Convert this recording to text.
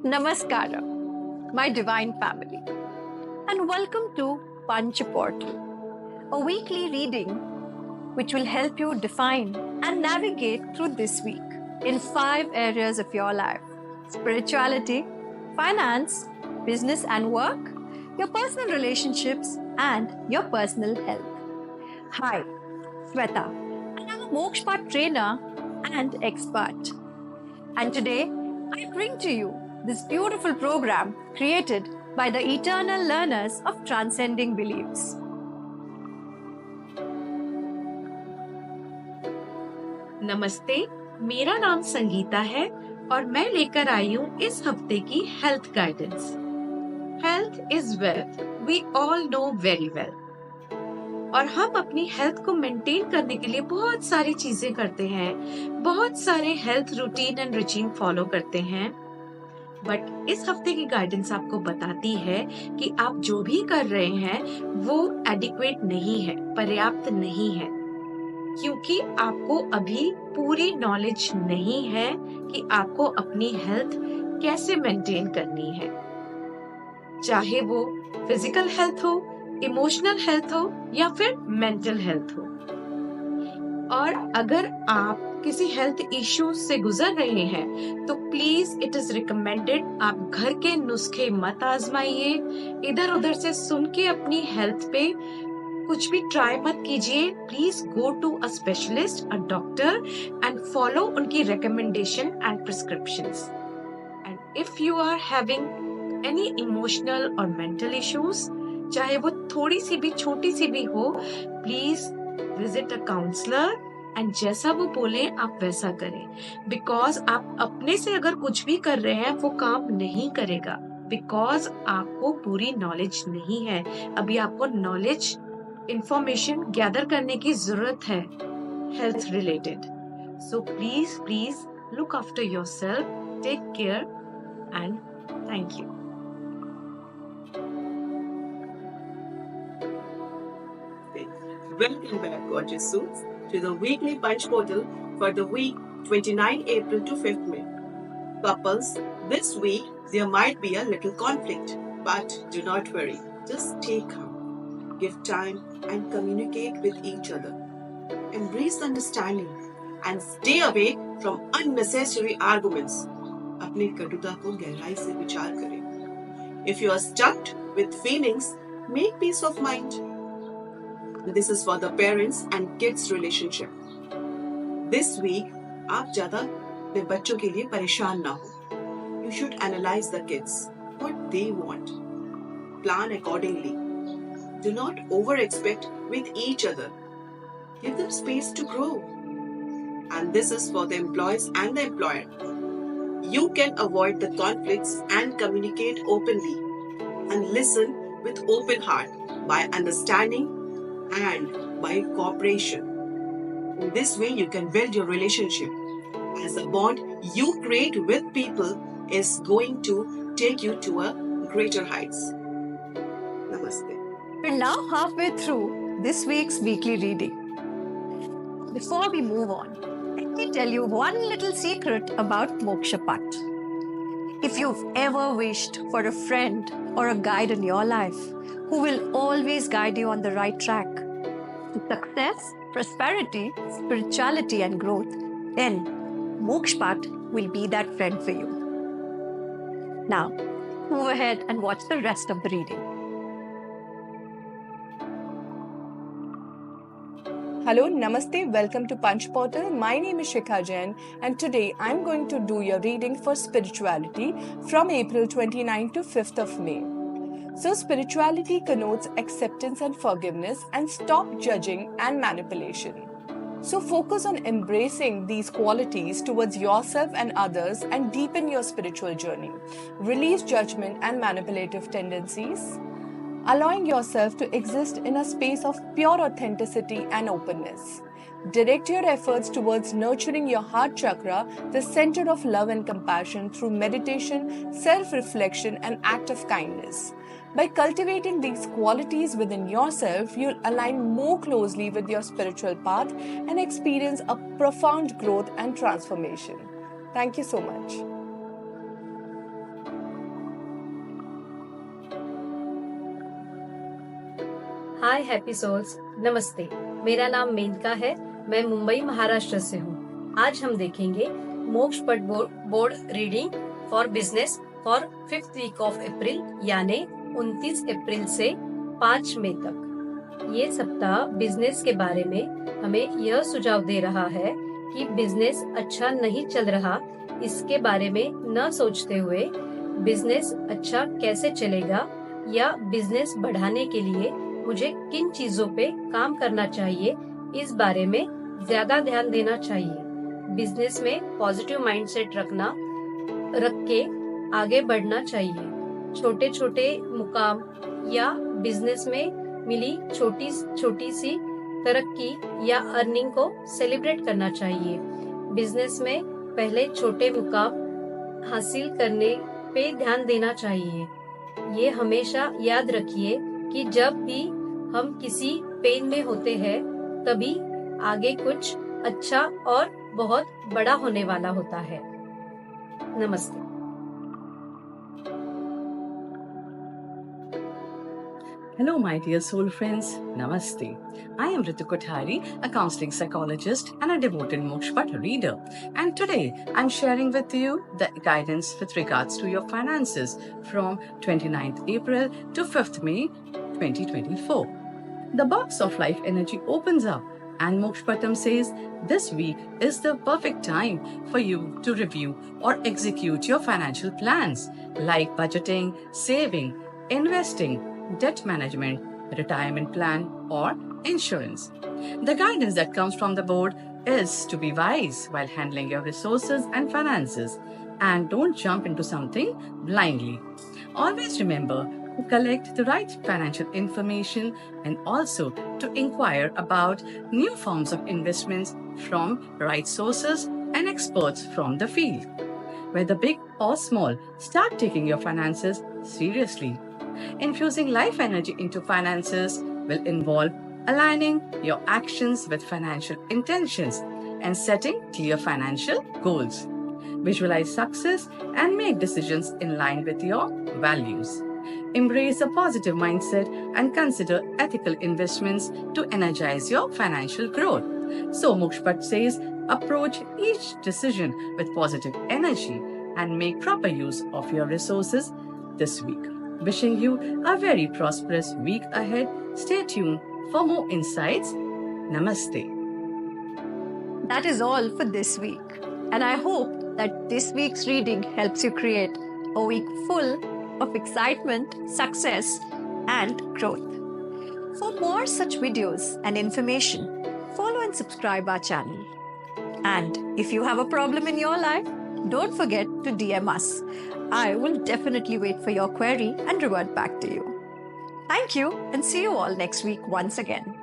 Namaskara, my divine family, and welcome to Panch Portal, a weekly reading which will help you define and navigate through this week in 5 areas of your life: spirituality, finance, business and work, your personal relationships, and your personal health. Hi, Sweta, and I'm a Mokshpat trainer and expert. And today, I bring to you this beautiful program created by the eternal learners of transcending beliefs. नमस्ते, मेरा नाम संगीता है और मैं लेकर आई हूँ इस हफ्ते की health guidance. Health is wealth, we all know very well. और हम अपनी हेल्थ को मेंटेन करने के लिए बहुत सारी चीजें करते हैं, बहुत सारे health routine and routine follow करते हैं। बट इस हफ्ते की गाइडेंस आपको बताती है कि आप जो भी कर रहे हैं वो एडिक्वेट नहीं है, पर्याप्त नहीं है, क्योंकि आपको अभी पूरी नॉलेज नहीं है कि आपको अपनी हेल्थ कैसे मेंटेन करनी है, चाहे वो फिजिकल हेल्थ हो, इमोशनल हेल्थ हो या फिर मेंटल हेल्थ हो। और अगर आप किसी हेल्थ इश्यूज से गुजर रहे हैं तो प्लीज इट इज रिकमेंडेड आप घर के नुस्खे मत आजमाइए, इधर उधर से सुन के अपनी हेल्थ पे कुछ भी ट्राई मत कीजिए। Please go to a specialist, a doctor, and follow उनकी recommendation and prescriptions. And if you are having any emotional और मेंटल इश्यूज, चाहे वो थोड़ी सी भी छोटी सी भी हो, please visit a counselor and जैसा वो बोले आप वैसा करें। बिकॉज आप अपने से अगर कुछ भी कर रहे हैं वो काम नहीं करेगा, बिकॉज आपको पूरी नॉलेज नहीं है। अभी आपको नॉलेज इंफॉर्मेशन गैदर करने की जरूरत है health related. So please please look after yourself, take care and thank you. Welcome back, gorgeous souls, to the weekly Punch Portal for the week 29 April to 5th May. Couples, this week there might be a little conflict, but do not worry. Just stay calm. Give time and communicate with each other. Embrace understanding and stay away from unnecessary arguments. अपनी कटुता को गहराई से विचार करें. If you are stuck with feelings, make peace of mind. This is for the parents and kids relationship. This week, आप ज़्यादा अपने बच्चों के लिए परेशान ना हो. You should analyze the kids, what they want. Plan accordingly. Do not over-expect with each other. Give them space to grow. And this is for the employees and the employer. You can avoid the conflicts and communicate openly and listen with open heart by understanding and by cooperation. In this way, you can build your relationship, as the bond you create with people is going to take you to a greater heights. Namaste. We're now halfway through this week's weekly reading. Before we move on, let me tell you one little secret about Mokshapat. If you've ever wished for a friend or a guide in your life who will always guide you on the right track to success, prosperity, spirituality, and growth, then Mokshpat will be that friend for you. Now, move ahead and watch the rest of the reading. Hello, Namaste, welcome to Punch Portal. My name is Shikha Jain and today I'm going to do your reading for spirituality from April 29 to 5th of May. So spirituality connotes acceptance and forgiveness and stop judging and manipulation. So focus on embracing these qualities towards yourself and others and deepen your spiritual journey. Release judgment and manipulative tendencies, allowing yourself to exist in a space of pure authenticity and openness. Direct your efforts towards nurturing your heart chakra, the center of love and compassion, through meditation, self-reflection, and act of kindness. By cultivating these qualities within yourself, you'll align more closely with your spiritual path and experience a profound growth and transformation. Thank you so much. Hi happy souls, नमस्ते। मेरा नाम मेनका है। मैं मुंबई महाराष्ट्र से हूँ। आज हम देखेंगे Moksha Pat board reading for business for 5th week of April, यानी 29 अप्रैल से 5 मई तक। ये सप्ताह बिजनेस के बारे में हमें यह सुझाव दे रहा है कि बिजनेस अच्छा नहीं चल रहा, इसके बारे में न सोचते हुए बिजनेस अच्छा कैसे चलेगा या बिजनेस बढ़ाने के लिए मुझे किन चीजों पे काम करना चाहिए, इस बारे में ज्यादा ध्यान देना चाहिए। बिजनेस में पॉजिटिव माइंडसेट रख के आगे बढ़ना चाहिए। छोटे छोटे मुकाम या बिजनेस में मिली छोटी छोटी सी तरक्की या अर्निंग को सेलिब्रेट करना चाहिए। बिजनेस में पहले छोटे मुकाम हासिल करने पे ध्यान देना चाहिए। ये हमेशा याद रखिए कि जब भी हम किसी पेन में होते हैं तभी आगे कुछ अच्छा और बहुत बड़ा होने वाला होता है। नमस्ते। Hello, my dear soul friends. Namaste. I am Ritu Kothari, a counseling psychologist and a devoted Moksha reader. And today I'm sharing with you the guidance with regards to your finances from 29th April to 5th May 2024. The box of life energy opens up, and Moksha says this week is the perfect time for you to review or execute your financial plans like budgeting, saving, investing, debt management, retirement plan, or insurance. The guidance that comes from the board is to be wise while handling your resources and finances, and don't jump into something blindly. Always remember to collect the right financial information and also to inquire about new forms of investments from right sources and experts from the field. Whether big or small, start taking your finances seriously. Infusing life energy into finances will involve aligning your actions with financial intentions and setting clear financial goals. Visualize success and make decisions in line with your values. Embrace a positive mindset and consider ethical investments to energize your financial growth. So Mokshpat says, approach each decision with positive energy and make proper use of your resources this week. Wishing you a very prosperous week ahead. Stay tuned for more insights. Namaste. That is all for this week. And I hope that this week's reading helps you create a week full of excitement, success, and growth. For more such videos and information, follow and subscribe our channel. And if you have a problem in your life, don't forget to DM us. I will definitely wait for your query and revert back to you. Thank you, and see you all next week once again.